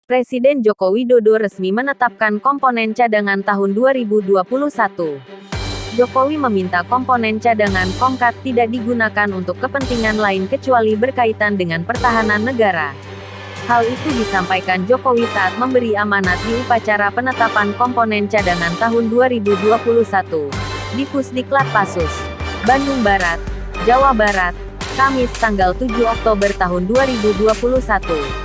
Presiden Joko Widodo resmi menetapkan komponen cadangan tahun 2021. Jokowi meminta komponen cadangan Komkat tidak digunakan untuk kepentingan lain kecuali berkaitan dengan pertahanan negara. Hal itu disampaikan Jokowi saat memberi amanat di upacara penetapan komponen cadangan tahun 2021 di Pusdiklat Pasus, Bandung Barat, Jawa Barat, Kamis tanggal 7 Oktober tahun 2021.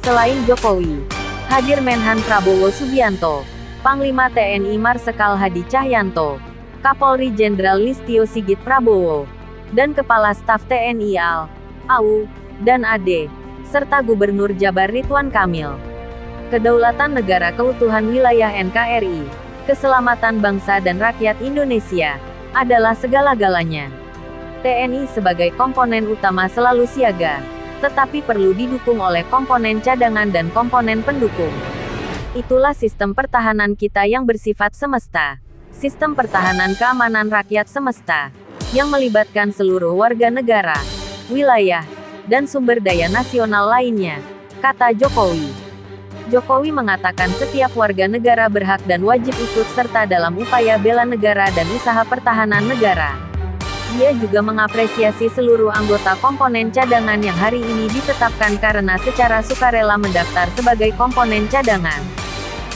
Selain Jokowi, hadir Menhan Prabowo Subianto, Panglima TNI Marsikal Hadi Cahyanto, Kapolri Jenderal Listio Sigit Prabowo, dan Kepala Staf TNI AU, dan AD, serta Gubernur Jabar Ridwan Kamil. Kedaulatan negara, keutuhan wilayah NKRI, keselamatan bangsa dan rakyat Indonesia, adalah segala-galanya. TNI sebagai komponen utama selalu siaga, tetapi perlu didukung oleh komponen cadangan dan komponen pendukung. Itulah sistem pertahanan kita yang bersifat semesta. Sistem pertahanan keamanan rakyat semesta, yang melibatkan seluruh warga negara, wilayah, dan sumber daya nasional lainnya, kata Jokowi. Jokowi mengatakan setiap warga negara berhak dan wajib ikut serta dalam upaya bela negara dan usaha pertahanan negara. Dia juga mengapresiasi seluruh anggota komponen cadangan yang hari ini ditetapkan karena secara sukarela mendaftar sebagai komponen cadangan.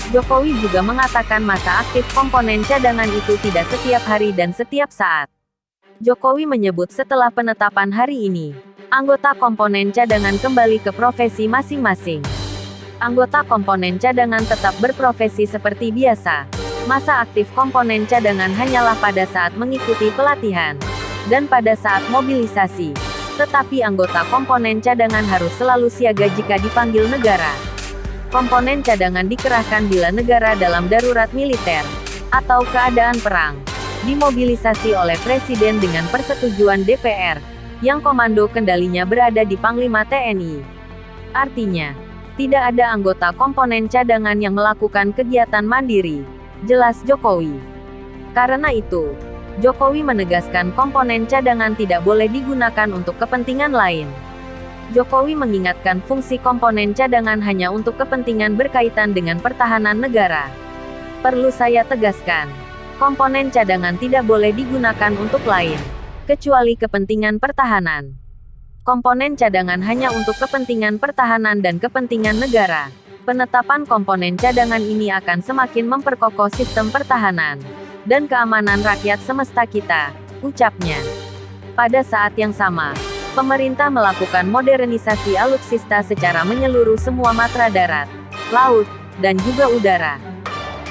Jokowi juga mengatakan masa aktif komponen cadangan itu tidak setiap hari dan setiap saat. Jokowi menyebut setelah penetapan hari ini, anggota komponen cadangan kembali ke profesi masing-masing. Anggota komponen cadangan tetap berprofesi seperti biasa. Masa aktif komponen cadangan hanyalah pada saat mengikuti pelatihan dan pada saat mobilisasi. Tetapi anggota komponen cadangan harus selalu siaga jika dipanggil negara. Komponen cadangan dikerahkan bila negara dalam darurat militer atau keadaan perang, dimobilisasi oleh Presiden dengan persetujuan DPR, yang komando kendalinya berada di Panglima TNI. Artinya, tidak ada anggota komponen cadangan yang melakukan kegiatan mandiri, jelas Jokowi. Karena itu, Jokowi menegaskan komponen cadangan tidak boleh digunakan untuk kepentingan lain. Jokowi mengingatkan fungsi komponen cadangan hanya untuk kepentingan berkaitan dengan pertahanan negara. Perlu saya tegaskan, komponen cadangan tidak boleh digunakan untuk lain, kecuali kepentingan pertahanan. Komponen cadangan hanya untuk kepentingan pertahanan dan kepentingan negara. Penetapan komponen cadangan ini akan semakin memperkokoh sistem pertahanan dan keamanan rakyat semesta kita, ucapnya. Pada saat yang sama, pemerintah melakukan modernisasi alutsista secara menyeluruh semua matra darat, laut, dan juga udara.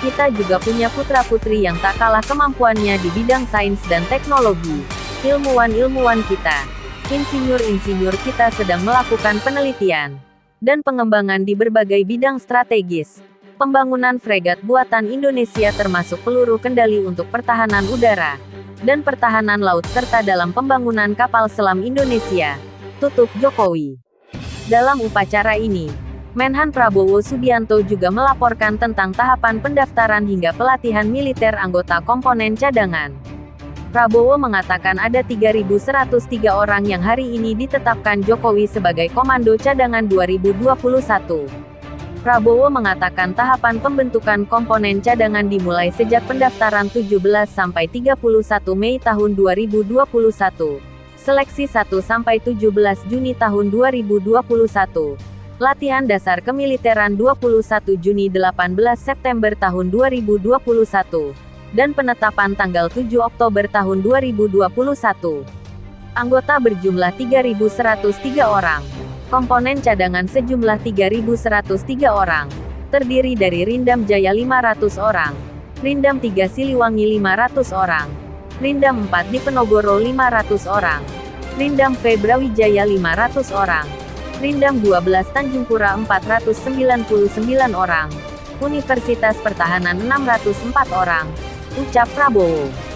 Kita juga punya putra-putri yang tak kalah kemampuannya di bidang sains dan teknologi. Ilmuwan-ilmuwan kita, insinyur-insinyur kita sedang melakukan penelitian dan pengembangan di berbagai bidang strategis. Pembangunan fregat buatan Indonesia termasuk peluru kendali untuk pertahanan udara dan pertahanan laut serta dalam pembangunan kapal selam Indonesia, tutup Jokowi. Dalam upacara ini, Menhan Prabowo Subianto juga melaporkan tentang tahapan pendaftaran hingga pelatihan militer anggota komponen cadangan. Prabowo mengatakan ada 3.103 orang yang hari ini ditetapkan Jokowi sebagai Komando Cadangan 2021. Prabowo mengatakan tahapan pembentukan komponen cadangan dimulai sejak pendaftaran 17 sampai 31 Mei tahun 2021, seleksi 1 sampai 17 Juni tahun 2021, latihan dasar kemiliteran 21 Juni 18 September tahun 2021, dan penetapan tanggal 7 Oktober tahun 2021. Anggota berjumlah 3.103 orang. Komponen cadangan sejumlah 3.103 orang, terdiri dari Rindam Jaya 500 orang, Rindam 3 Siliwangi 500 orang, Rindam 4 Diponegoro 500 orang, Rindam Febrawijaya 500 orang, Rindam 12 Tanjung Pura 499 orang, Universitas Pertahanan 604 orang, ucap Prabowo.